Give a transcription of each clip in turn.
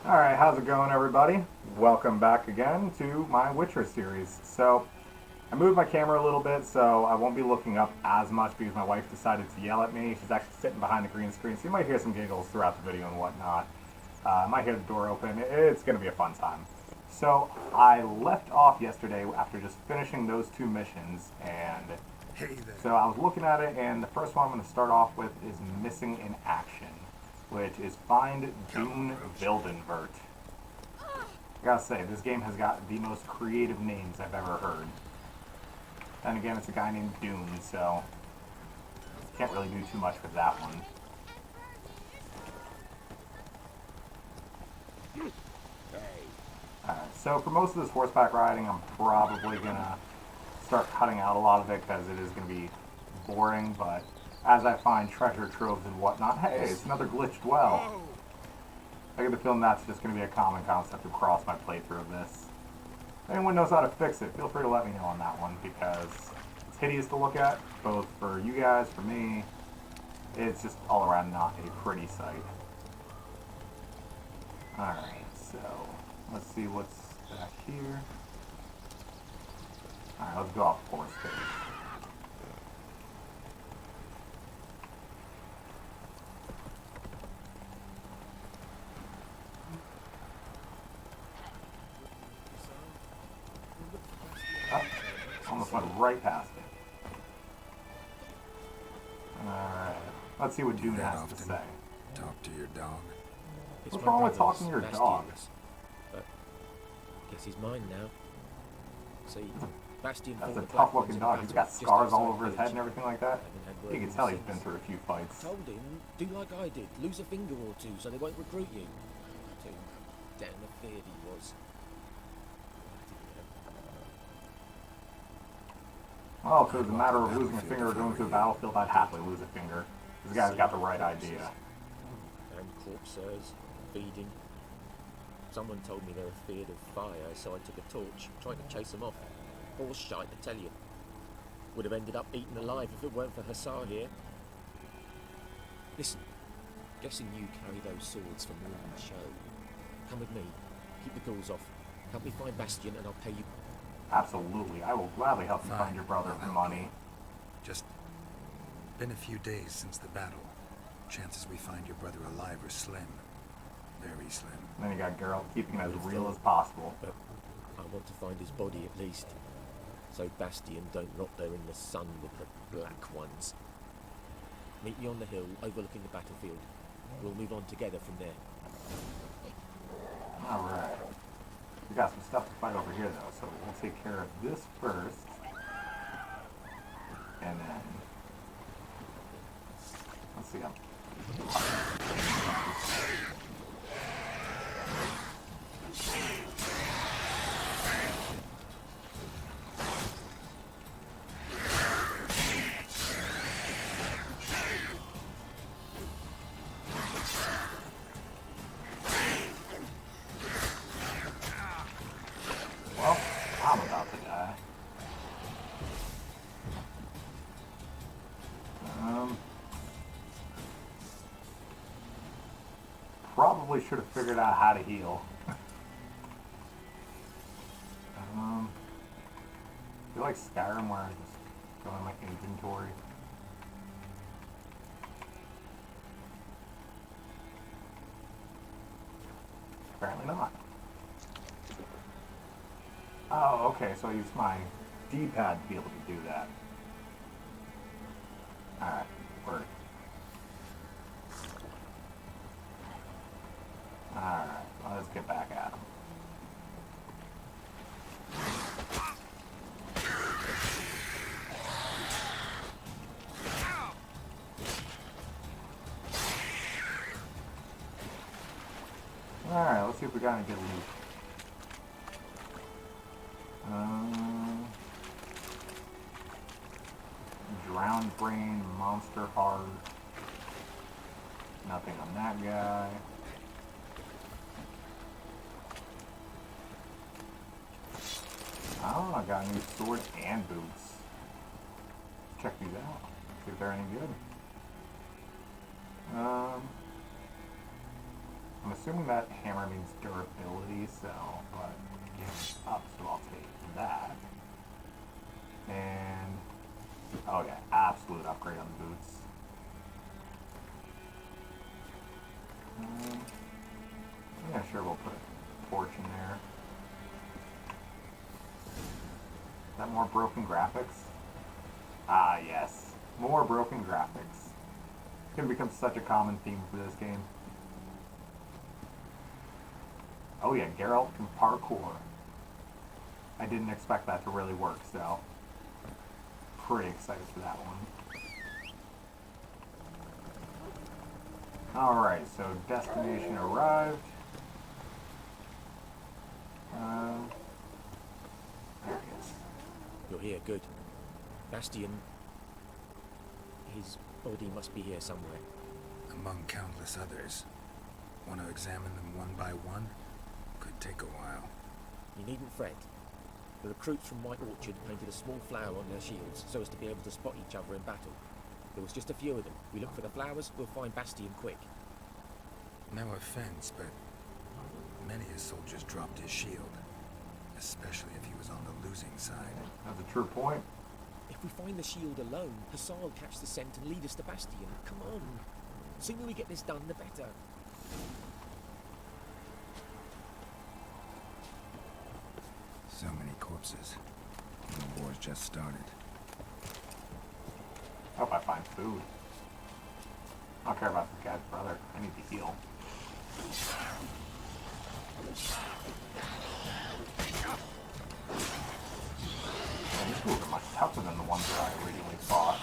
Alright, how's it going, everybody? Welcome back again to my Witcher series. So, I moved my camera a little bit, so I won't be looking up as much because my wife decided to yell at me. She's actually sitting behind the green screen, so you might hear some giggles throughout the video and whatnot. I might hear the door open. It's going to be a fun time. So, I left off yesterday after just finishing those two missions, and Hey there. so I was looking at it, and the first one I'm going to start off with is Missing in Action, which is Find Dune Vildenvert. I gotta say, this game has got the most creative names I've ever heard. Then again, it's a guy named Dune, so can't really do too much with that one. Alright, so for most of this horseback riding, I'm probably gonna start cutting out a lot of it because it is gonna be boring, but as I find treasure troves and whatnot, hey, it's another glitched well. I get the feeling that's just going to be a common concept across my playthrough of this. If anyone knows how to fix it, feel free to let me know on that one, because it's hideous to look at, both for you guys, for me. It's just all around not a pretty sight. Alright, so let's see what's back here. Alright, let's go off horse page. Oh, almost went right past it. Alright, let's see what Dune has to say. Talk to your dog. It's What's my wrong with brother's, talking to your Bastian's, dog? But guess he's mine now. See, Bastian That's fought a the Black tough Ones looking in a dog. He's battle got just scars all outside over his the head and village. everything like that. Haven't had word You can with tell him he's been since. through a few fights. Told him, do like I did, lose a finger or two so they won't recruit you. Too damn afeard he was. Well, if it was a matter of losing a finger or going to the battlefield, I'd happily lose a finger. This guy's got the right idea. And corpses, feeding. Someone told me they were feared of fire, so I took a torch, trying to chase them off. Horse shite, I tell you. Would have ended up eaten alive if it weren't for Hussar here. Listen, guessing you carry those swords for more than show. Come with me, keep the ghouls off. Help me find Bastion and I'll pay you. Absolutely. I will gladly help you Fine, find your brother I'll for help money. Just been a few days since the battle. Chances we find your brother alive are slim. Very slim. And then you got Geralt keeping it as real as possible. But I want to find his body at least. So Bastion don't rot there in the sun with the black ones. Meet me on the hill overlooking the battlefield. We'll move on together from there. Alright. We got some stuff to fight over here, though, so we'll take care of this first. And then... let's see. Well, I'm about to die. Probably should have figured out how to heal. I feel like Skyrim where I just go in my inventory. Apparently not. Oh, okay, so I use my D-pad to be able to do that. Alright, work. Alright, well, let's get back at him. Alright, let's see if we got any good loot. Drowned Brain, Monster Heart. Nothing on that guy. Oh, I got a new sword and boots. Check these out. See if they're any good. I'm assuming that hammer means durability, so, but it's up, so I'll take that. And, oh yeah, absolute upgrade on the boots. Yeah, sure, we'll put a torch in there. Is that more broken graphics? Ah, yes. More broken graphics. It's going to become such a common theme for this game. Oh yeah, Geralt can parkour. I didn't expect that to really work, so pretty excited for that one. Alright, so destination arrived. There he is. You're here, good. Bastion... His body must be here somewhere. Among countless others. Want to examine them one by one? Could take a while. You needn't fret. The recruits from White Orchard painted a small flower on their shields so as to be able to spot each other in battle. There was just a few of them. We look for the flowers, we'll find Bastion quick. No offense, but many a soldier's dropped his shield. Especially if he was on the losing side. That's a true point. If we find the shield alone, Hussar will catch the scent and lead us to Bastion. Come on. The sooner we get this done, the better. So many corpses. The war's just started. I hope I find food. I don't care about this guy's brother. I need to heal. Man, these moves are much tougher than the ones that I originally fought.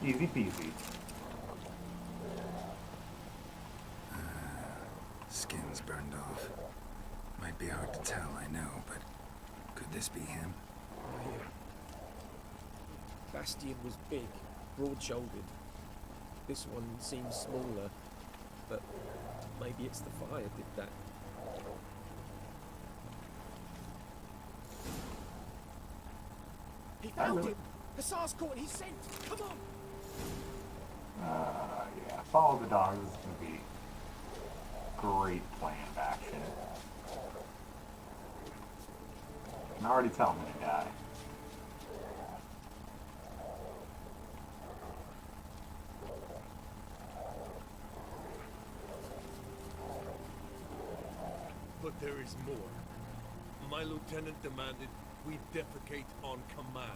Easy peasy. Skin's burned off. Might be hard to tell, I know, but could this be him? Bastion was big, broad-shouldered. This one seems smaller, but maybe it's the fire did that. He found him! Hussar's caught his scent! Come on! Yeah, follow the dogs is going to be great plan of action. I can already tell him to die. But there is more. My lieutenant demanded we defecate on command.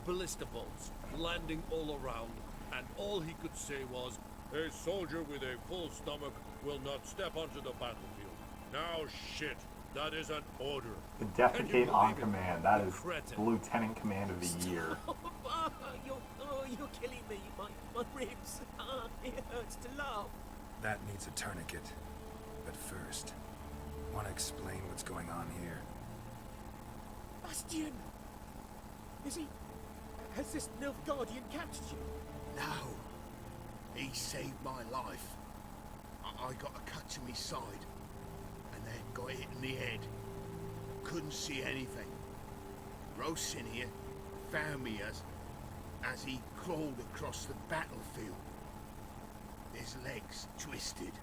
Ballista bolts landing all around, and all he could say was, "A soldier with a full stomach will not step onto the battlefield." Now shit, that is an order. To Can you defecate on believe it? command. That The is cretin. Lieutenant Command of the Year. You're killing me. My ribs. It hurts to laugh. That needs a tourniquet. But first, want to explain what's going on here? Bastion! Has this Nilfgaardian captured you? No. He saved my life. I got a cut to my side, and then got hit in the head. Couldn't see anything. Rosin here found me as he crawled across the battlefield. His legs twisted.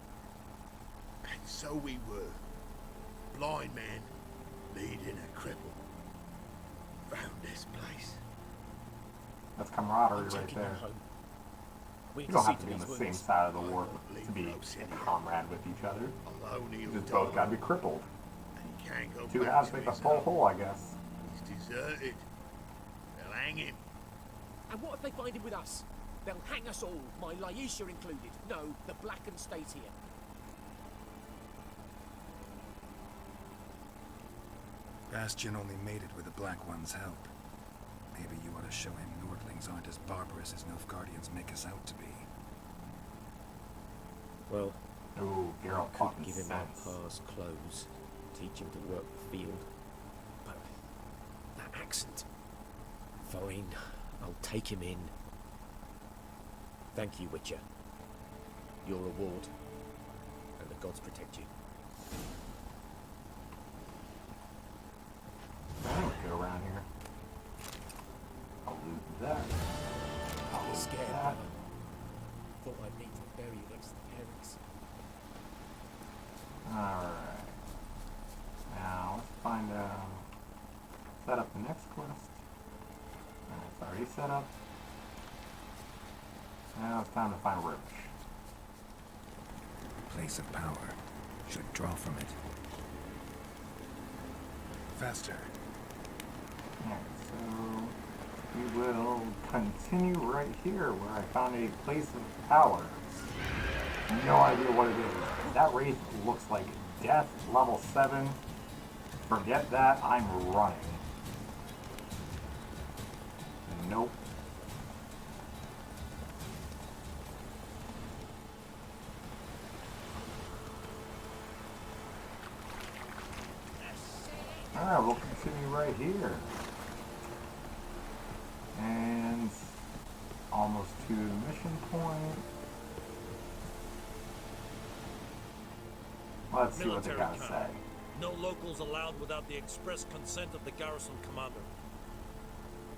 And so we were. Blind man leading a cripple. Found this place. That's camaraderie I'm right taking there. you home. We You need don't to see have to to be on these the same wounds. side of the war to be a comrade with each other. Alone You he'll just both die, gotta be crippled. and he can't go Two back halves to make a his full home. whole, I guess. He's deserted. They'll hang him. And what if they find him with us? They'll hang us all, my Laisha included. No, the Blackened stays here. Bastion only made it with the Black One's help. Maybe you ought to show him Nordlings aren't as barbarous as Nilfgaardians make us out to be. Well, Ooh, Geralt could fucking give him our sense. pa's clothes, teach him to work the field. But that accent. Fine, I'll take him in. Thank you, Witcher. Your reward. And the gods protect you. I don't go around here. I'll loot that. I'll loot Scared, that. brother. Thought I'd need to bury you next to the parents. Alright. Now, let's find set up the next quest. It's already set up. Now it's time to find Roach. Place of power. Should draw from it. Faster. Alright, so we will continue right here where I found a place of power. No idea what it is. That wraith looks like death, level 7. Forget that, I'm running. Nope. Alright, we'll continue right here. And almost to the mission point. Let's see what they gotta say. No locals allowed without the express consent of the garrison commander.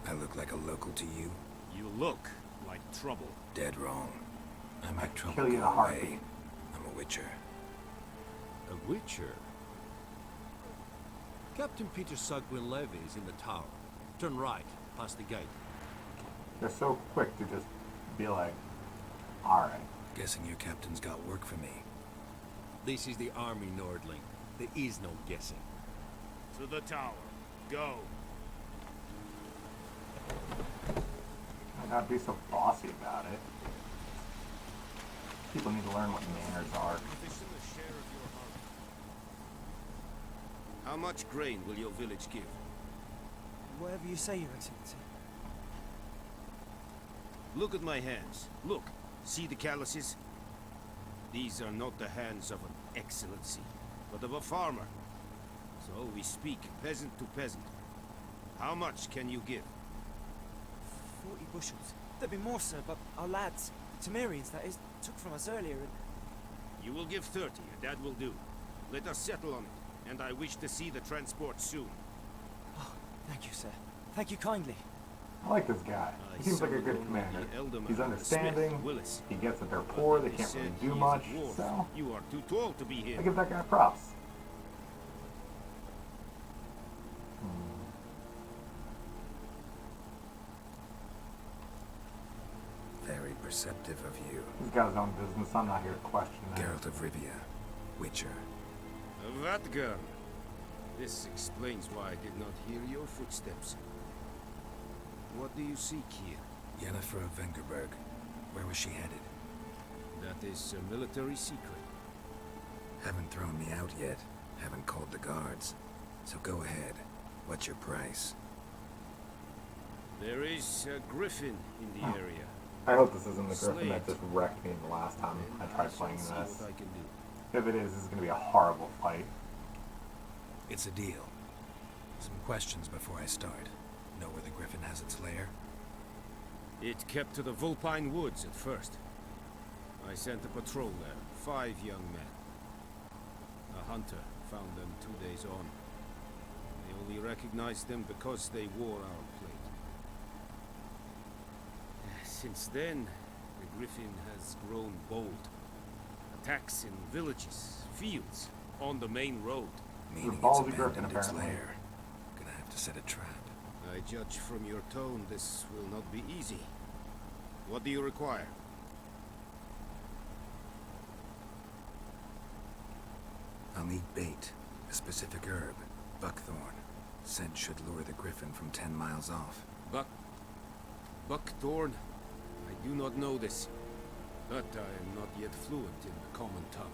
I look like a local to you? You look like trouble. Dead wrong. I make trouble kill you in go a heartbeat. away. I'm a witcher. A witcher? Captain Peter Sugwin Levy is in the tower. Turn right, past the gate. They're so quick to just be like, alright. Guessing your captain's got work for me. This is the army, Nordling. There is no guessing. To the tower. Go. I gotta be so bossy about it. People need to learn what manners are. How much grain will your village give? Whatever you say, Your Excellency. Look at my hands. Look. See the calluses? These are not the hands of an excellency, but of a farmer. So we speak peasant to peasant. How much can you give? 40 bushels. There'd be more, sir, but our lads, the Temerians, that is, took from us earlier and... You will give 30, and that will do. Let us settle on it, and I wish to see the transport soon. Oh, thank you, sir. Thank you kindly. I like this guy. He seems like a good commander. He's understanding. He gets that they're poor, they can't really do much, so You are too tall to be here. I give that guy props. Very perceptive of you. He's got his own business. I'm not here to question that. Geralt of Rivia. Witcher. Vatgern. This explains why I did not hear your footsteps. What do you seek here? Yennefer of Vengerberg. Where was she headed? That is a military secret. Haven't thrown me out yet. Haven't called the guards. So go ahead. What's your price? There is a Griffon in the area. I hope this isn't the Griffin that just wrecked me the last time I tried playing See this. what I can do. If it is, it's going to be a horrible fight. It's a deal. Some questions before I start. Know where the Griffin has its lair? It kept to the Vulpine Woods at first. I sent a patrol there, 5 young men. A hunter found them 2 days on. They only recognized them because they wore our plate. Since then, the Griffin has grown bold. Attacks in villages, fields, on the main road. Meaning it's ballsy Griffin, abandoned its apparently. lair. Gonna have to set a trap. I judge from your tone this will not be easy. What do you require? I'll need bait. A specific herb. Buckthorn. Scent should lure the Griffin from 10 miles off. Buckthorn? I do not know this. But I am not yet fluent in the common tongue.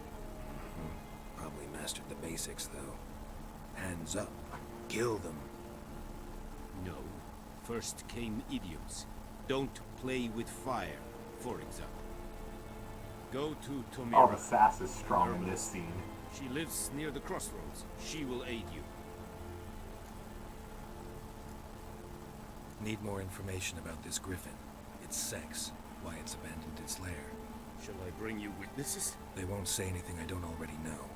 Probably mastered the basics, though. Hands up. kill them. No. First came idiots. Don't play with fire, for example. Go to Tomira. Oh, the sass is strong in this scene. She lives near the crossroads. She will aid you. Need more information about this Griffon. Its sex, why it's abandoned its lair. Shall I bring you witnesses? They won't say anything I don't already know.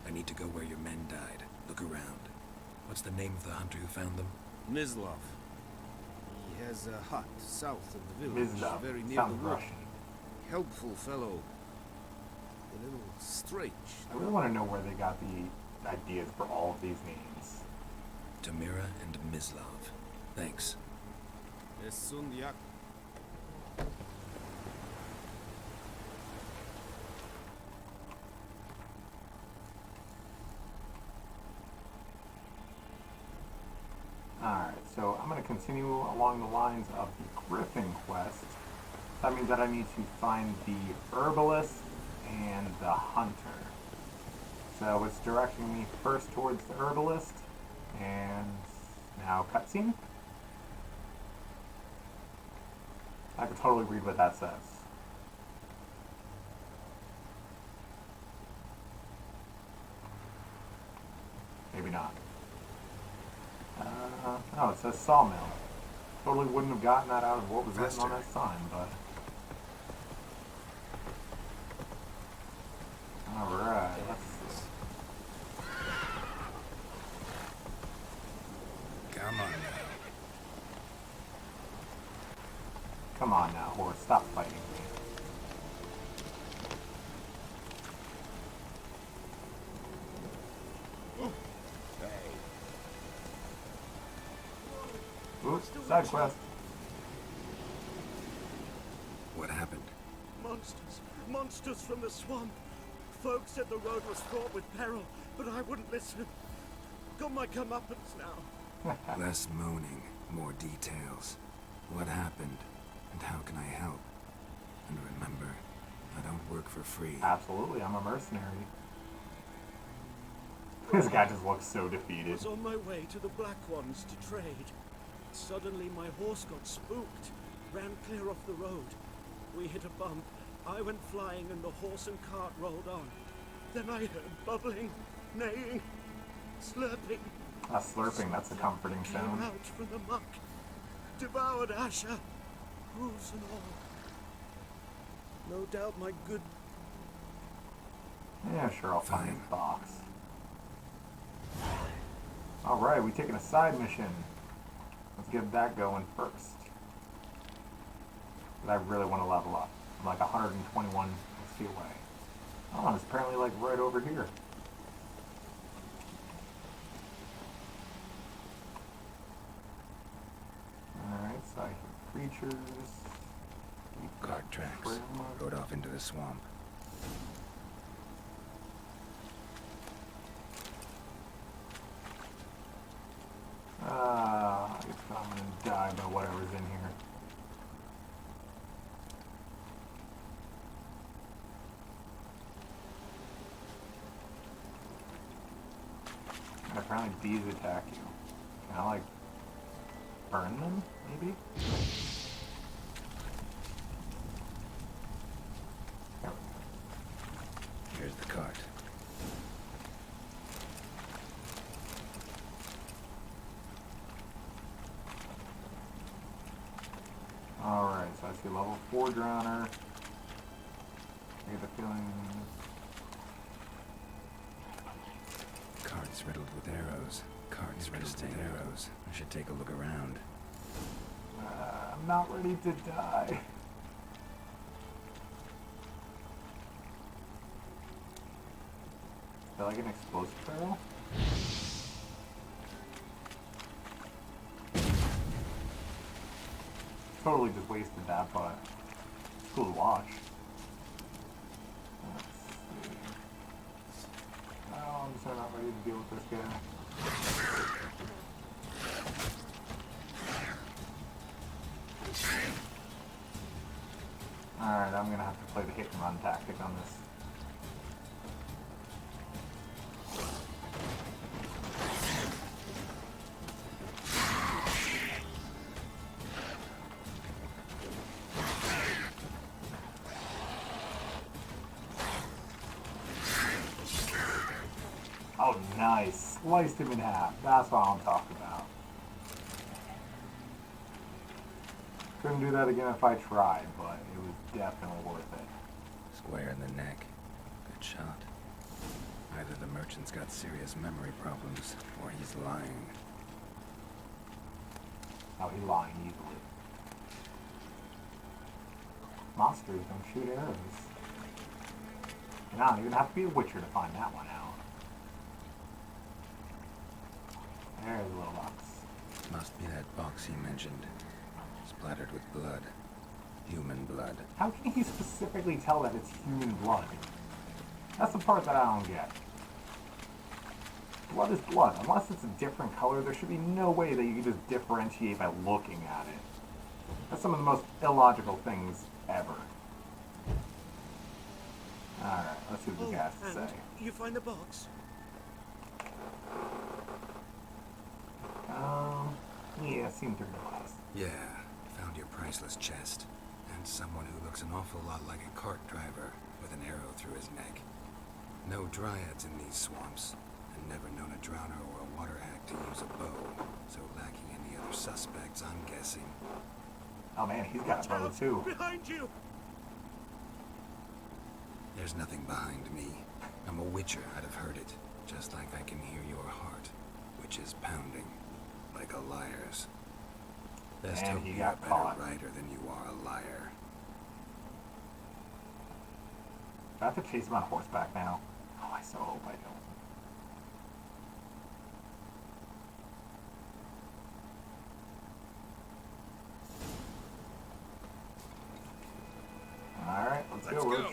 I need to go where your men died. Look around. What's the name of the hunter who found them? Mislav. He has a hut south of the village, Mizdov. very near Sounds the wood. Russian. Helpful fellow. A little strange. I really want to know where they got the ideas for all of these names. Tomira and Mislav. Thanks. Esundiak. Alright, so I'm going to continue along the lines of the Griffon quest. That means that I need to find the herbalist and the hunter. So it's directing me first towards the herbalist, and now cutscene. I could totally read what that says. Maybe not. Oh, it says sawmill. Totally wouldn't have gotten that out of what was written on that sign, but... Alright, let's see. Come on now. Come on now, horse, stop fighting me. Oops, side quest. What happened? Monsters! Monsters from the swamp! Folks said the road was fraught with peril, but I wouldn't listen. Got my comeuppance now. Less moaning, more details. What happened, and how can I help? And remember, I don't work for free. Absolutely, I'm a mercenary. This guy just looks so I defeated. was on my way to the Black Ones to trade. Suddenly my horse got spooked, ran clear off the road. We hit a bump. I went flying and the horse and cart rolled on. Then I heard bubbling, neighing, slurping. Slurping, that's a comforting Came sound. out from the muck, devoured Asher, hooves and all. No doubt my good... Yeah, sure, I'll find Fine. his box. Alright, we taking a side mission. Let's get that going first. But I really want to level up. I'm like 121 XP away. Oh, it's apparently like right over here. Alright, so I hear creatures. Cart tracks. Rode off into the swamp. I guess I'm gonna die by whatever's in here. And apparently bees attack you. Can I like burn them, maybe? There we go. Here's the cart. Alright, so I see level 4 drowner. I get the feeling... Cart's riddled with arrows. Cart's riddled with arrows. I should take a look around. I'm not ready to die. Is that like an explosive barrel? Totally just wasted that, but it's cool to watch. Let's see. Oh, I'm just not ready to deal with this guy. Alright, I'm gonna have to play the hit and run tactic on this. Nice. Sliced him in half. That's what I'm talking about. Couldn't do that again if I tried, but it was definitely worth it. Square in the neck. Good shot. Either the merchant's got serious memory problems, or he's lying. Oh, he's lying easily. Monsters don't shoot arrows. And I don't even have to be a witcher to find that one out. There's a little box. Must be that box he mentioned. Splattered with blood. Human blood. How can he specifically tell that it's human blood? That's the part that I don't get. Blood is blood. Unless it's a different color, there should be no way that you can just differentiate by looking at it. That's some of the most illogical things ever. Alright, let's see what the guy has to and say. you find the box? Yeah, seemed through the glass. Yeah, found your priceless chest. And someone who looks an awful lot like a cart driver with an arrow through his neck. No dryads in these swamps, and never known a drowner or a water hack to use a bow, so lacking any other suspects, I'm guessing. Oh man, he's got a bow too. Behind you! There's nothing behind me. I'm a witcher, I'd have heard it, just like I can hear your heart, which is pounding, like a liar's. Best And hope he you're got a better caught. writer than you are a liar. Do I have to chase him on horseback now? Oh, I so hope I don't. Alright, let's go. go.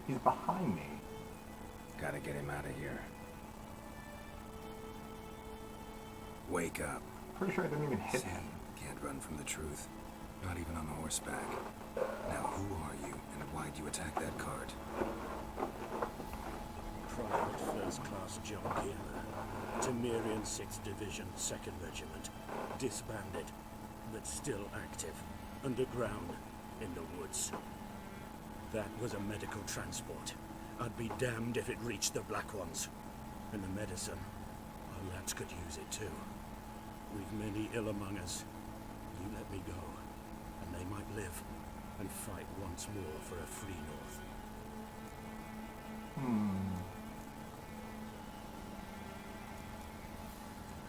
He's behind me. Gotta get him out of here. Wake up. Pretty sure I didn't even hit See, him. can't run from the truth. Not even on horseback. Now who are you, and why'd you attack that cart? Private first-class John Keeler, Temerian 6th Division, 2nd Regiment, disbanded, but still active, underground, in the woods. That was a medical transport. I'd be damned if it reached the Black Ones. And the medicine, our lads could use it too. We've many ill among us. You let me go, and they might live, and fight once more for a free North.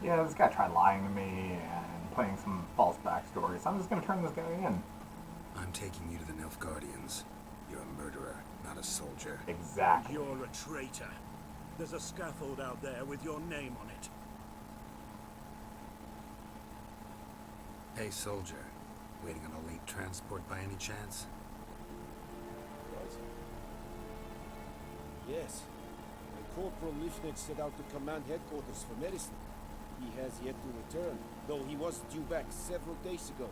Yeah, this guy tried lying to me and playing some false backstory, so I'm just gonna turn this guy in. I'm taking you to the Nilfgaardians. You're a murderer, not a soldier. Exactly. You're a traitor. There's a scaffold out there with your name on it. Hey, soldier. Waiting on a late transport by any chance? Yes. My Corporal Lifnik set out to command headquarters for medicine. He has yet to return, though he was due back several days ago.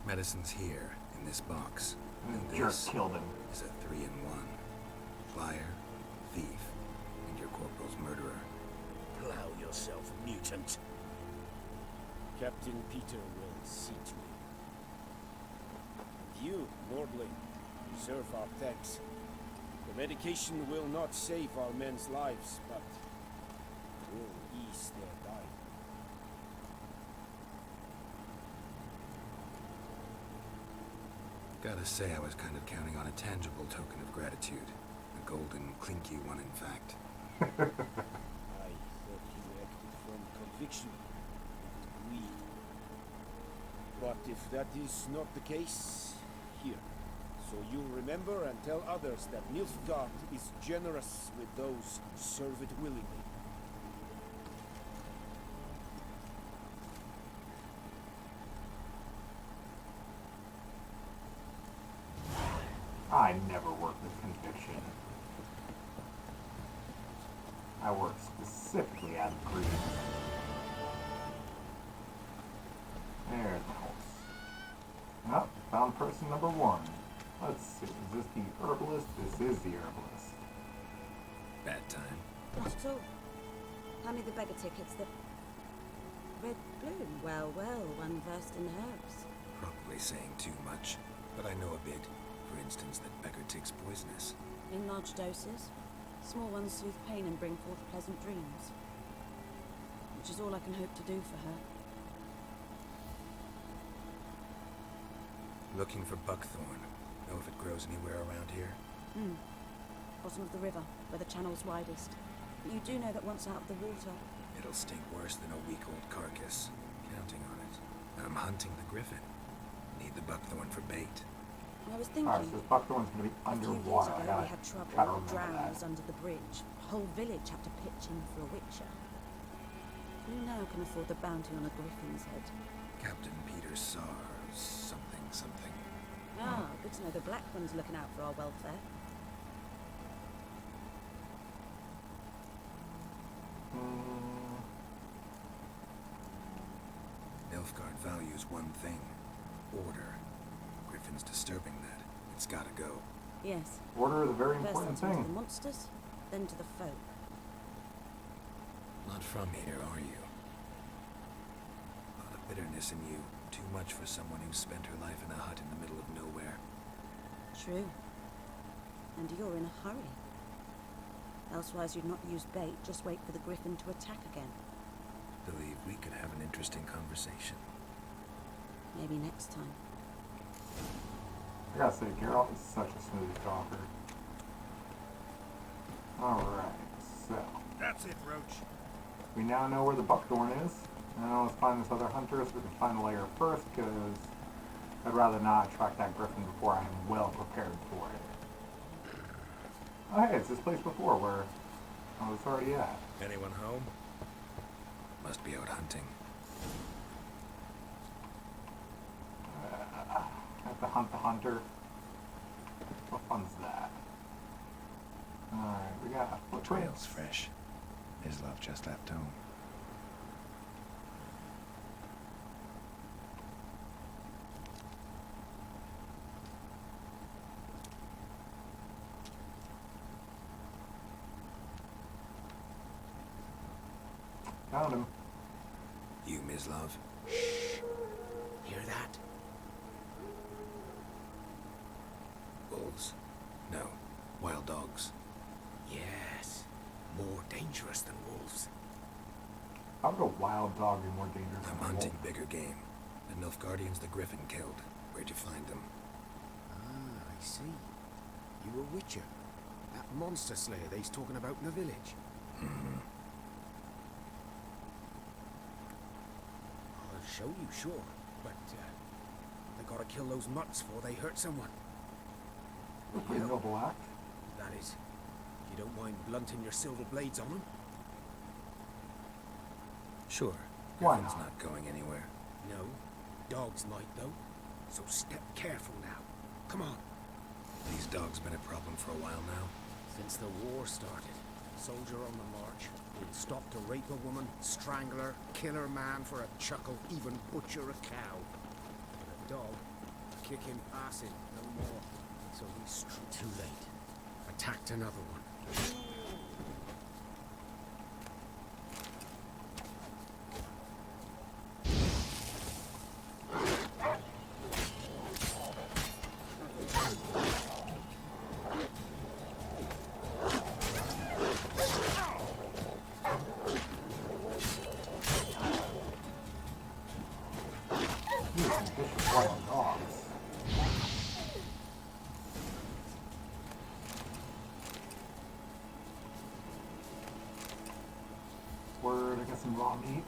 Medicine's here, in this box. And Jerk this killed him. is a 3-in-1. Liar, thief, and your corporal's murderer. Plow yourself, mutant. Captain Peter will see to it. And you, Nordling, deserve our thanks. The medication will not save our men's lives, but will ease their dying. Gotta say, I was kind of counting on a tangible token of gratitude. A golden, clinky one, in fact. I thought you acted from conviction, not greed. But if that is not the case, here. So you remember and tell others that Nilfgaard is generous with those who serve it willingly. I never work with conviction. I work specifically out of greed. There's the horse. Oh, found person number 1. Let's see, is this the herbalist? This is the herbalist. Bad time. Not at all. Hand me the beggar tickets, the red bloom. Well, well, one versed in herbs. Probably saying too much, but I know a bit. For instance, that beggar tick's poisonous. In large doses. Small ones soothe pain and bring forth pleasant dreams. Which is all I can hope to do for her. Looking for buckthorn. Know if it grows anywhere around here? Bottom of the river, where the channel's widest. But you do know that once out of the water... It'll stink worse than a week-old carcass. Counting on it. I'm hunting the Griffon. Need the buckthorn for bait. I was thinking... Alright, so this buckthorn's gonna be a few years underwater. I ago gotta we had try to trouble. remember Drowns that. under the bridge. The whole village had to pitch in for a witcher. Who now can afford the bounty on a griffin's head? Captain Peter Sar, something. Ah, good to know the Black One's looking out for our welfare. Nilfgaard values one thing. Order. Griffin's disturbing that. It's gotta go. Yes. Order is a very First important sent him to thing. the monsters, then to the folk. Not from here, are you? A lot of bitterness in you. Too much for someone who spent her life in a hut in the middle of nowhere. True. And you're in a hurry. Elsewise you'd not use bait, just wait for the Griffin to attack again. Believe we could have an interesting conversation. Maybe next time. I gotta say, Geralt is such a smooth talker. Alright, so. That's it, Roach. We now know where the buckthorn is. Now let's find this other hunter so we can find the lair first, because I'd rather not track that griffin before I am well prepared for it. Oh hey, it's this place before where I was already at. Anyone home? Must be out hunting. Have to hunt the hunter. What fun's that? Alright, we got The footprints. trail's fresh. His love just left home. Found him. You, Mislav? Hear that? Wolves? No. Wild dogs. Yes. More dangerous than wolves. How would a wild dog be more dangerous I'm than a hunting wolf? bigger game. The Nilfgaardians the Griffin killed. Where'd you find them? Ah, I see. You a witcher. That monster slayer they's talking about in the village. Mm-hmm. I'll show you, sure. But, they gotta kill those mutts before they hurt someone. A pretty noble act. That is, if you don't mind blunting your silver blades on them. Sure. Why Griffin's not? not going anywhere. No, dogs might though. So step careful now. Come on. These dogs been a problem for a while now. Since the war started, soldier on the march. Would stop to rape a woman, strangle her, kill her man for a chuckle, even butcher a cow. But a dog, kick him passing, no more. So he's too late. Attacked another one. These are vicious wild dogs. Word, I got some raw meat.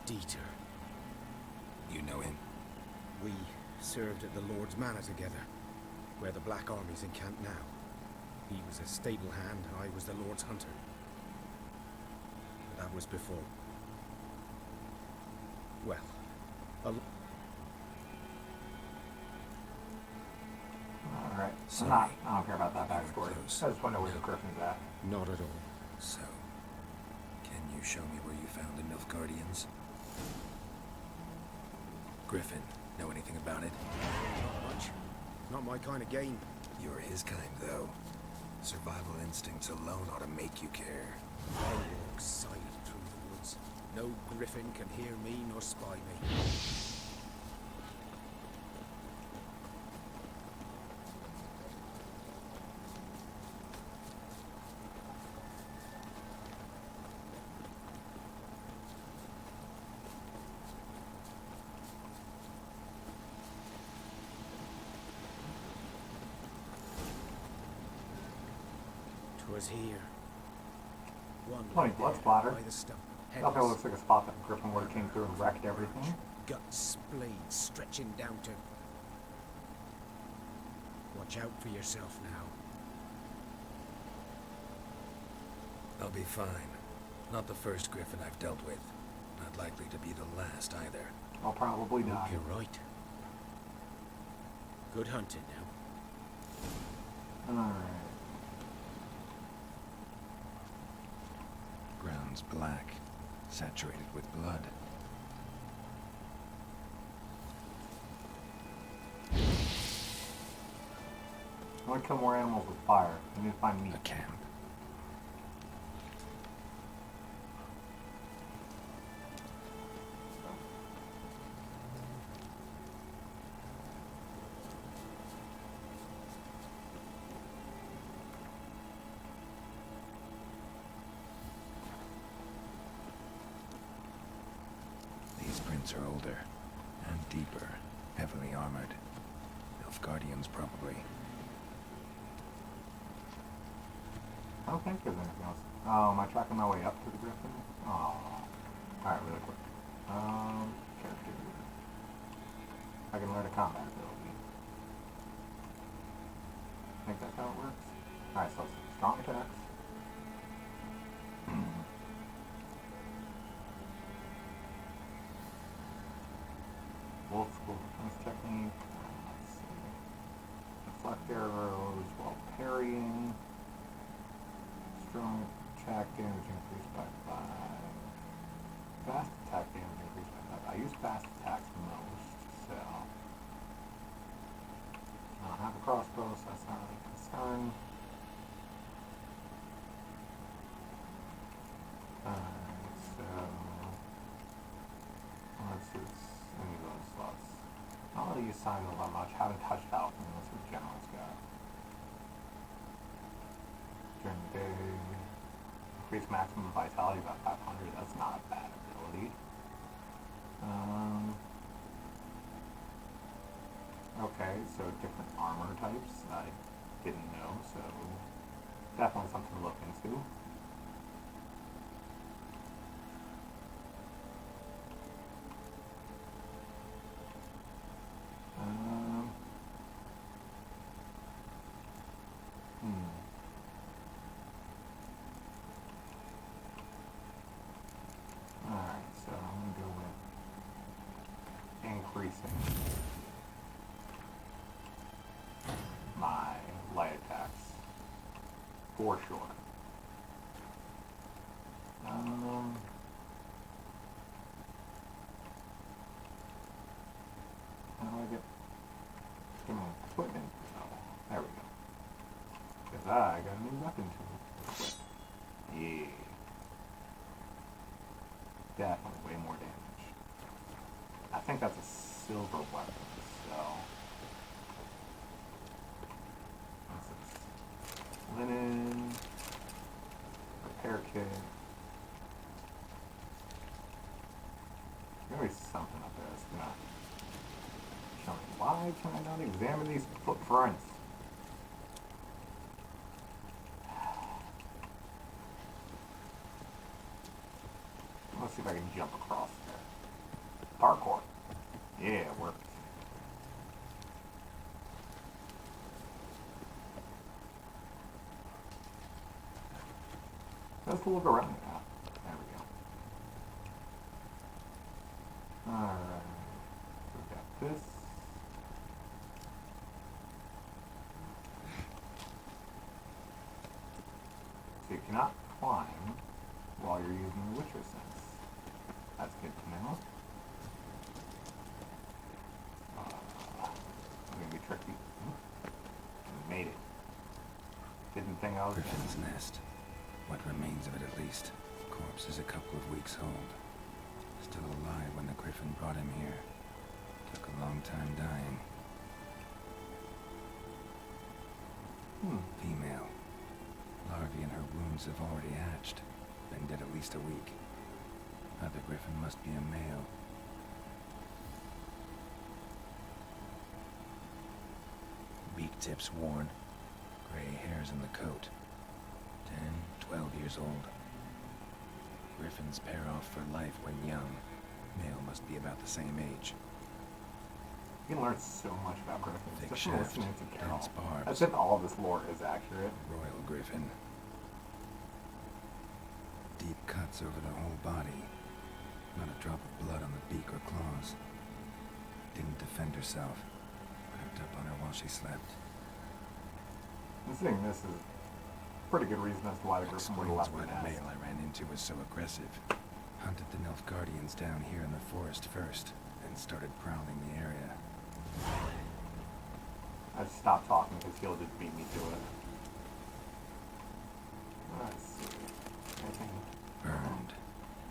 Dieter. You know him? We served at the Lord's Manor together, where the Black Army's encamped now. He was a stable hand, I was the Lord's hunter. But that was before. Well, Alright. Sorry. I don't care about that backstory. I just want to know where the griffin's at. not at all. So, can you show me where you found the Nilfgaardians? Griffin, know anything about it? Not much. Not my kind of game. You're his kind, though. Survival instincts alone ought to make you care. I walk silent through the woods. No Griffin can hear me nor spy me. 'Twas here. One Funny blood splatter. by the stump. That Headless. looks like a spot that Griffon would have came through and wrecked everything. Guts, blades stretching down to. Watch out for yourself now. I'll be fine. Not the first Griffin I've dealt with. Not likely to be the last either. I'll probably die. You're right. Good hunting now. Alright. Ground's black, saturated with blood. I want to kill more animals with fire. I need to find meat. A camp. These prints are older and deeper, heavily armored. Elf guardians, probably. I don't think there's anything else. Oh, am I tracking my way up to the Griffin? Oh. Alright, really quick. Character. I can learn a combat ability. I think that's how it works. Alright, so it's strong attacks. Old school defense technique. Let's see. Deflect arrows while parrying. Strong attack damage increased by 5. Fast attack damage increased by 5. I use fast attacks most, so. I don't have a crossbow, so that's not really a concern. Alright, so. Let's use any of those slots. Not really use signs that much. Haven't touched out unless the general's got. During the day, increase maximum vitality by 500. That's not a bad ability. Okay, so different armor types I didn't know, so definitely something to look into. Alright, so I'm gonna go with increasing my light attacks for sure. How do I get my equipment? Oh, there we go. Because I got a new weapon to equip. Yeah. Definitely way more damage. I think that's a silver weapon, so. What's this? Linen. Repair kit. There's gonna be something up there that's gonna show me. Why can I not examine these footprints? Let's see if I can jump across there. Parkour. Yeah, it works. Let's look around now. There we go. Alright. So we got this. So you cannot climb while you're using the Witcher sense. That's good to know. I'm going to be tricky. Made it. Didn't think I was. Griffin's nest. What remains of it, at least. Corpse is a couple of weeks old. Still alive when the Griffon brought him here. Took a long time dying. Female. Larvae in her wounds have already hatched. Been dead at least a week. Other Griffon must be a male. Beak tips worn. Gray hairs in the coat. 10, 12 years old. Griffins pair off for life when young. Male must be about the same age. You can learn so much about Griffins Thick just from shaft, listening to Carol. dense barbs. As if all of this lore is accurate. Royal Griffin. Deep cuts over the whole body. Not a drop of blood on the beak or claws. Didn't defend herself. Crept up on her while she slept. Considering this is pretty good reason as to why the Griffin would have Explains left why the the nest. male I ran into was so aggressive. Hunted the Nilfgaardians down here in the forest first, then started prowling the area. I just stopped talking because he'll just beat me to it. Let's see. Anything? Burned.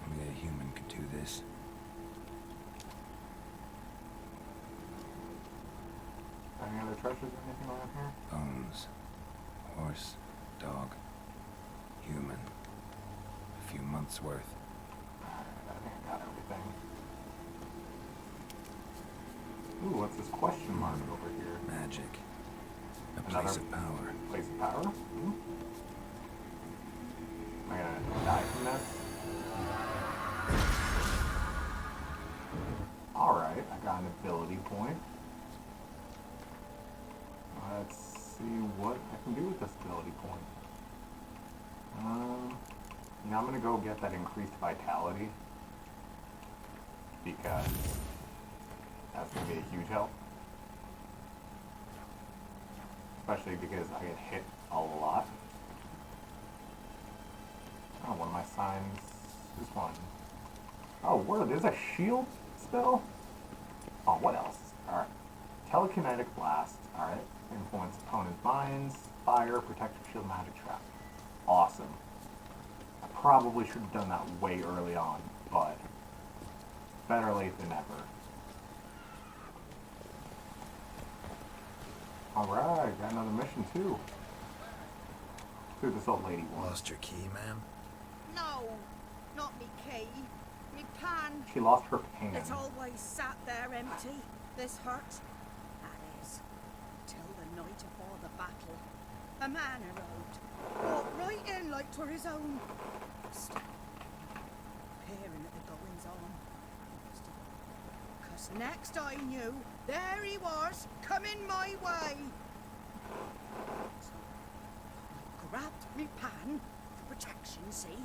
Only a human could do this. Any other treasures or anything around here? Bones. Horse. Dog. Human. A few months' worth. Alright, I think I got everything. Ooh, what's this question mark over here? Magic. A Another place of power. Place of power? Am I gonna die from this? Alright, I got an ability point. Let's see what I can do with this ability point. You know, I'm gonna go get that increased vitality because that's gonna be a huge help. Especially because I get hit a lot. Oh, one of my signs. This one. Oh, word, there's a shield spell? Oh, what else? Alright. Telekinetic blast. Alright. Influence opponent's minds. Fire, protective shield, magic trap. Awesome. I probably should have done that way early on, but better late than never. Alright, got another mission too. Who this old lady was. Lost your key, ma'am? No, not me key. Me pan. She lost her pan. It's always sat there empty. This hurt. That is, till the night afore the battle. A man arrived. Walked right in like 'twere his own. Stood peering at the goings on. 'Cause next I knew, there he was, coming my way. So I grabbed me pan for protection, see?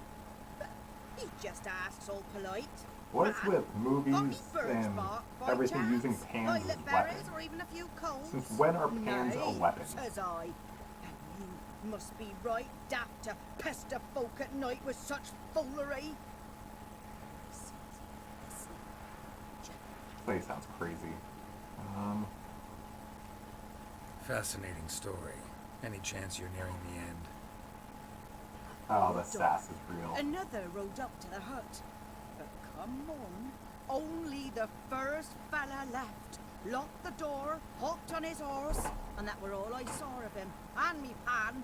But he just asks all polite. What is with movies Got me bird's and bark by everything chance? using pans as Violet berries weapons? or even a few coals? Since when are pans a Nay, weapon? says I. And you must be right daft to pester folk at night with such foolery. This place sounds crazy. Fascinating story. Any chance you're nearing the end? Oh, the sass is real. Another rode up to the hut. But come on, only the first fella left. Locked the door, hopped on his horse, and that were all I saw of him. And me pan.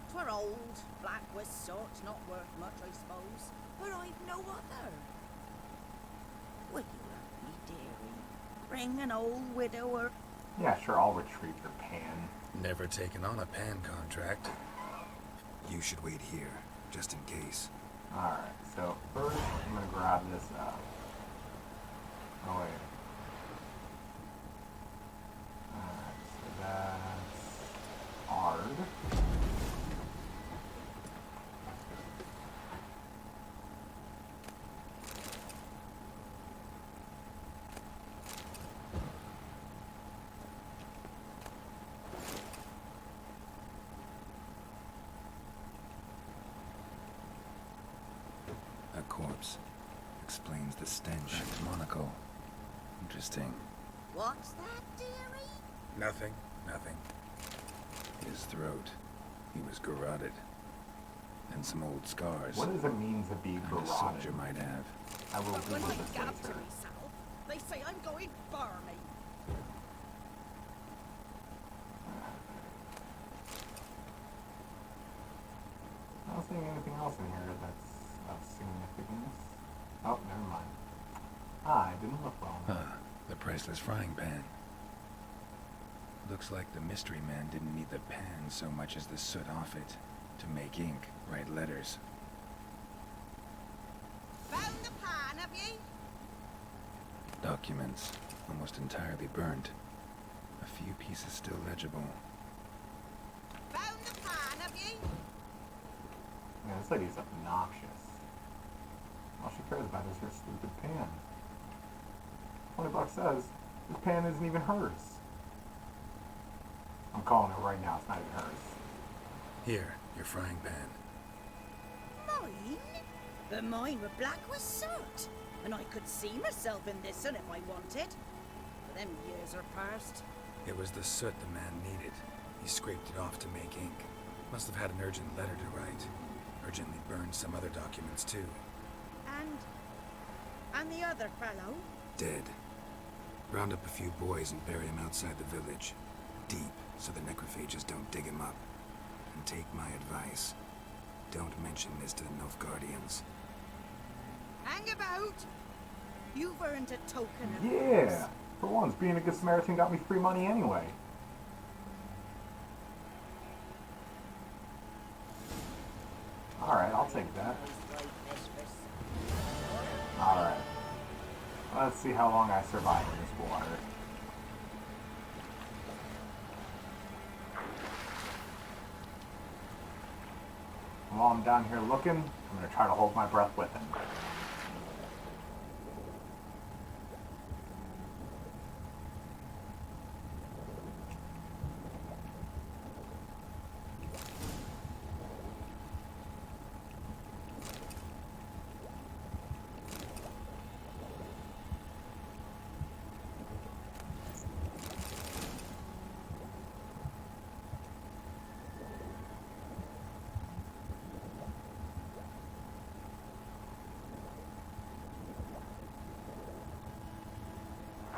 'Twere old, black with sorts, not worth much, I suppose. But I've no other. Will you love me, dearie? Bring an old widower. Yeah, sure, I'll retrieve your pan. Never taken on a pan contract. You should wait here, just in case. Alright, so first I'm gonna grab this up. Oh wait. Alright, so that's hard. A corpse. Explains the stench. Monocle. Interesting. What's that, dearie? Nothing, nothing. His throat. He was garroted. And some old scars. What does it mean to be And a garroted? soldier might have. I will But when Google I this get up to later. myself, they say I'm going barmy. I don't see anything else in here that's of significance. Oh, never mind. I didn't look well. Huh. The priceless frying pan. Looks like the mystery man didn't need the pan so much as the soot off it. To make ink, write letters. Found the pan, have ye? Documents. Almost entirely burnt. A few pieces still legible. Found the pan, have ye? Man, this lady's obnoxious. All she cares about is her stupid pan. $20 says this pan isn't even hers. I'm calling it right now, it's not even hers. Here, your frying pan. Mine? But mine were black with soot. And I could see myself in this one if I wanted. But them years are past. It was the soot the man needed. He scraped it off to make ink. Must have had an urgent letter to write. Urgently burned some other documents too. And the other fellow? Dead. Round up a few boys and bury him outside the village. Deep, so the necrophages don't dig him up. And take my advice. Don't mention this to the Nilfgaardians. Hang about! You've earned a token of Yeah! yours. For once, being a good Samaritan got me free money anyway. Alright, I'll take that. Alright. Let's see how long I survive in this water. While I'm down here looking, I'm going to try to hold my breath with him.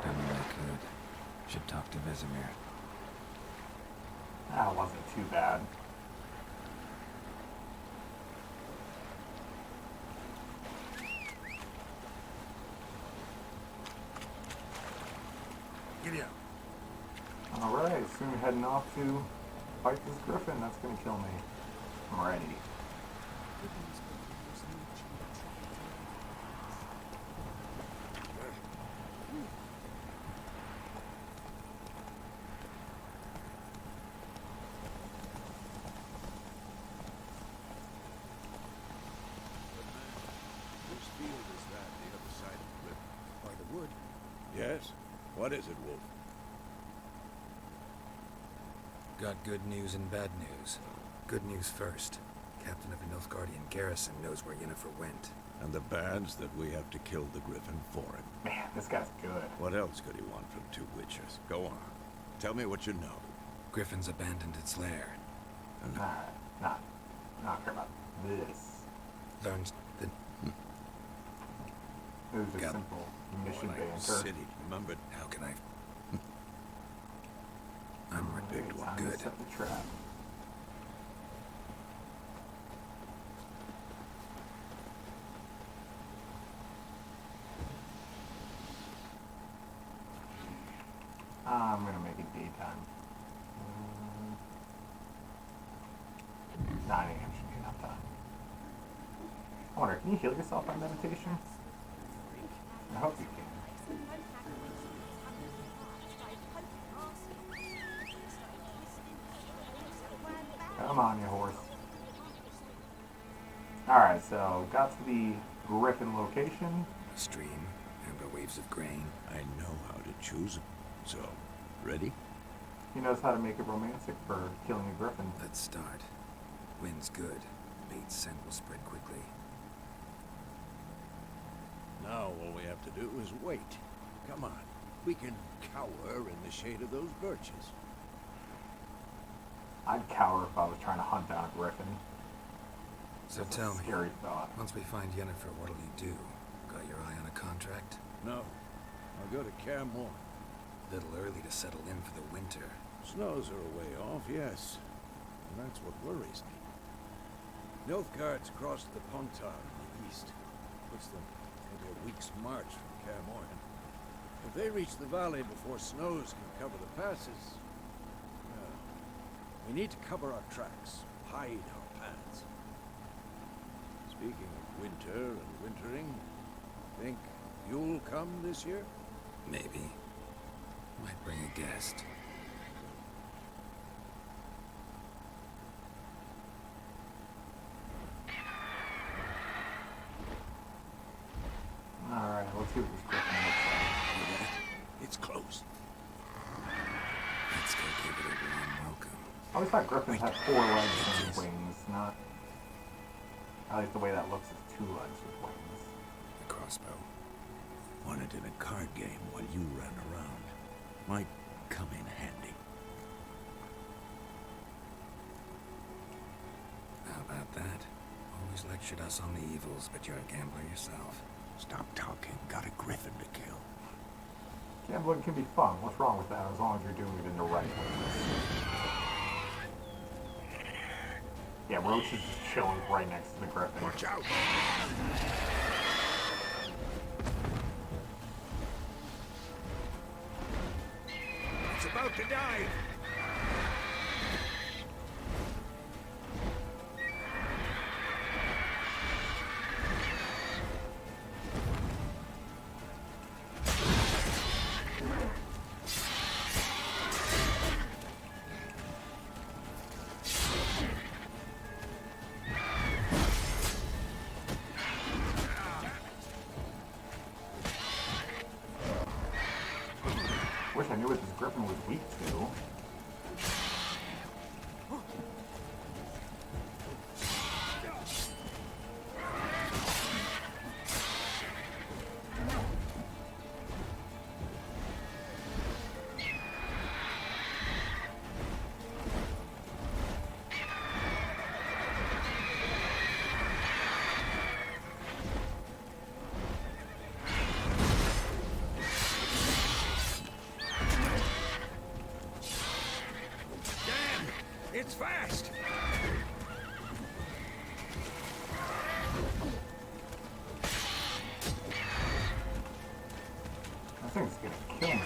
Done what I could. Should talk to Vesemir. That wasn't too bad. Giddy up. Alright, soon heading off to fight this Griffin. That's gonna kill me. I'm ready. Whose field is that, the other side of the cliff? By the wood. Yes? What is it, Wolf? Got good news and bad news. Good news first. Captain of the Nilfgaardian garrison knows where Yennefer went. And the bad's that we have to kill the Griffin for him. Man, this guy's good. What else could he want from two witches? Go on. Tell me what you know. Griffin's abandoned its lair. Alright, not care about this. Learned that It was just Got simple mission More like banter. city, remember? how can I... I'm Alright, ripped time to good. set the trap. I'm gonna make it daytime. 9 a.m. should be enough time. I wonder, can you heal yourself by meditation? I hope you can. Come on, you horse. Alright, so got to the Griffin location. A stream, amber waves of grain. I know how to choose 'em. So, ready? He knows how to make it romantic for killing a griffin. Let's start. Wind's good. Bait's scent will spread quickly. Now all we have to do is wait. Come on. We can cower in the shade of those birches. I'd cower if I was trying to hunt down a griffin. So That's a tell me, scary thought. once we find Yennefer, what'll you do? Got your eye on a contract? No. I'll go to Kaer Morhen. Little early to settle in for the winter. Snows are a way off, yes. And that's what worries me. Nilfgaard's across the Pontar in the east. Puts them into a week's march from Kaer Morhen. If they reach the valley before snows can cover the passes, well, we need to cover our tracks, hide our paths. Speaking of winter and wintering, think you'll come this year? Maybe. Might bring a guest. Alright, let's see what this griffin looks like. It's close. Let's go give it a warm welcome. I always thought griffins had 4 legs and wings, not... I like the way that looks as 2 legs with wings. The crossbow. Won it in a card game while you ran around. Might come in handy. How about that? Always lectured us on the evils, but you're a gambler yourself. Stop talking. Got a griffin to kill. Gambling can be fun. What's wrong with that as long as you're doing it in the right way? Yeah, Roach is just chilling right next to the griffin. Watch out! It's about to dive! Wish I knew what this griffin was weak to. It's fast! That thing's gonna kill me.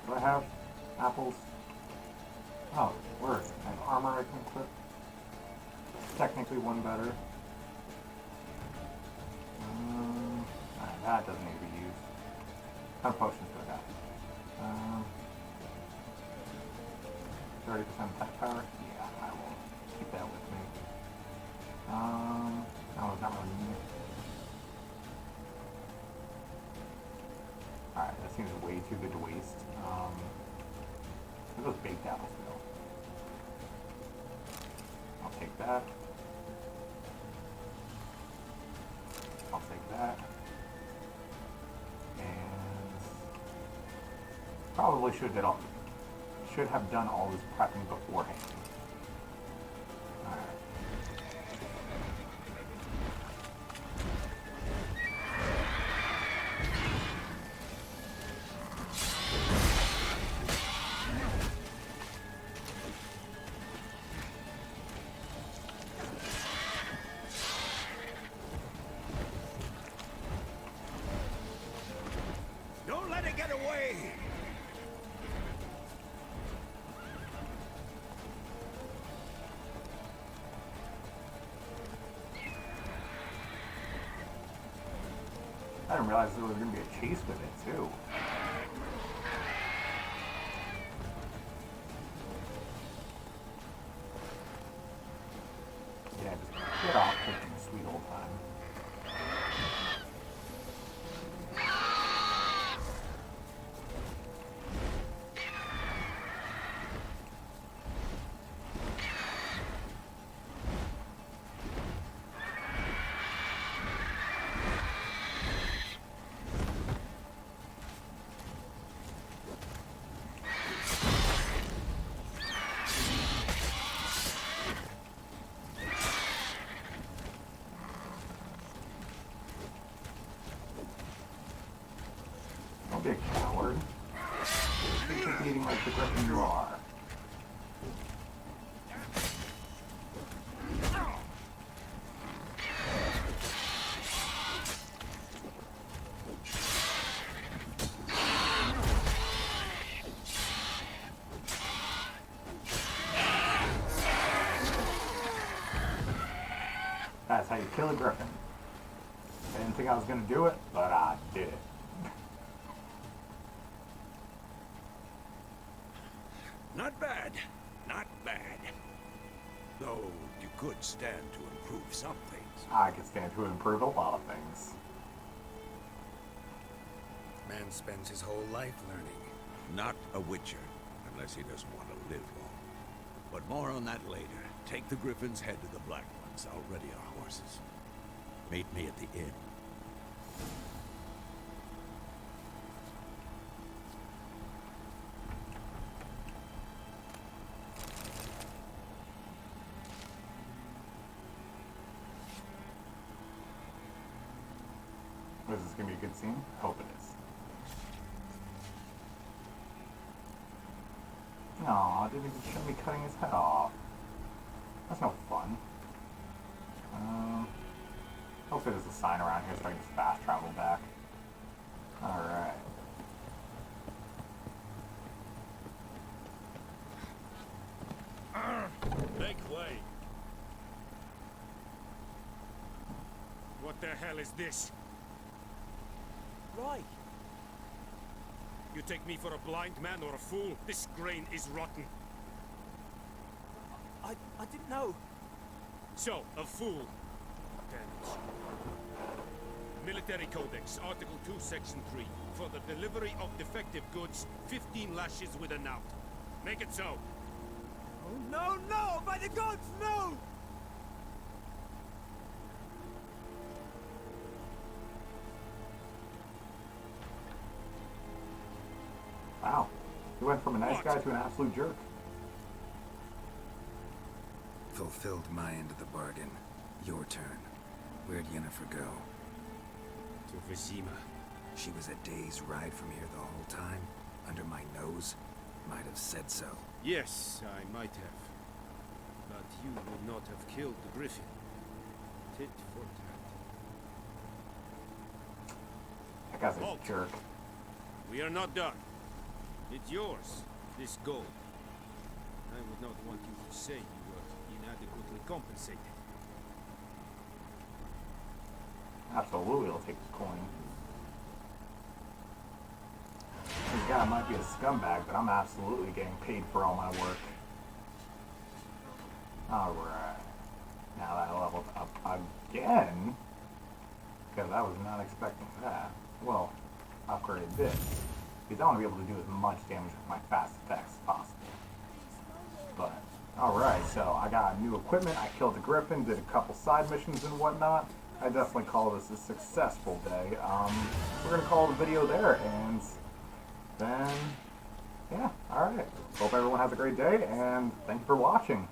Do I have apples? Oh, word. I have armor I can equip. Technically one better. Alright, that doesn't need to be used. What kind of potions do I got? 30% attack power? Yeah, I will keep that with me. No, it's not really needed. Alright, that seems way too good to waste. Where those baked apples go? I'll take that. I'll take that. And probably should have done all this prepping beforehand. Alright. Don't let it get away! I didn't realize there was going to be a chase with it, too. Yeah, just get off. the Griffon you are. That's how you kill a Griffon. I didn't think I was going to do it, but I did it. Not bad. Not bad. Though you could stand to improve some things. I could stand to improve a lot of things. Man spends his whole life learning. Not a witcher, unless he doesn't want to live long. But more on that later. Take the Griffon's head to the Black Ones. I'll ready our horses. Meet me at the inn. Is this going to be a good scene? Hope it is. Aw, didn't even show me cutting his head off. That's no fun. Hopefully there's a sign around here so I can just fast travel back. Alright. Make way. What the hell is this? Right. You take me for a blind man or a fool? This grain is rotten. I didn't know. So, a fool. Damn it. Military Codex, Article 2, Section 3. For the delivery of defective goods, 15 lashes with a knout. Make it so. Oh no, no! By the gods, no! Wow. He went from a nice guy to an absolute jerk. Fulfilled my end of the bargain. Your turn. Where'd Yennefer go? To Vizima. She was a day's ride from here the whole time? Under my nose? Might have said so. Yes, I might have. But you would not have killed the Griffin. Tit for tat. That guy's a Halt. jerk. We are not done. It's yours, this gold. I would not want you to say you were inadequately compensated. Absolutely, I'll take the coin. This guy might be a scumbag, but I'm absolutely getting paid for all my work. Alright. Now that I leveled up again. Because I was not expecting that. Well, upgrade this. Because I want to be able to do as much damage with my fast attacks as possible. But, alright, so I got new equipment, I killed the Griffon, did a couple side missions and whatnot. I definitely call this a successful day. We're going to call the video there, and then, yeah, alright. Hope everyone has a great day, and thank you for watching.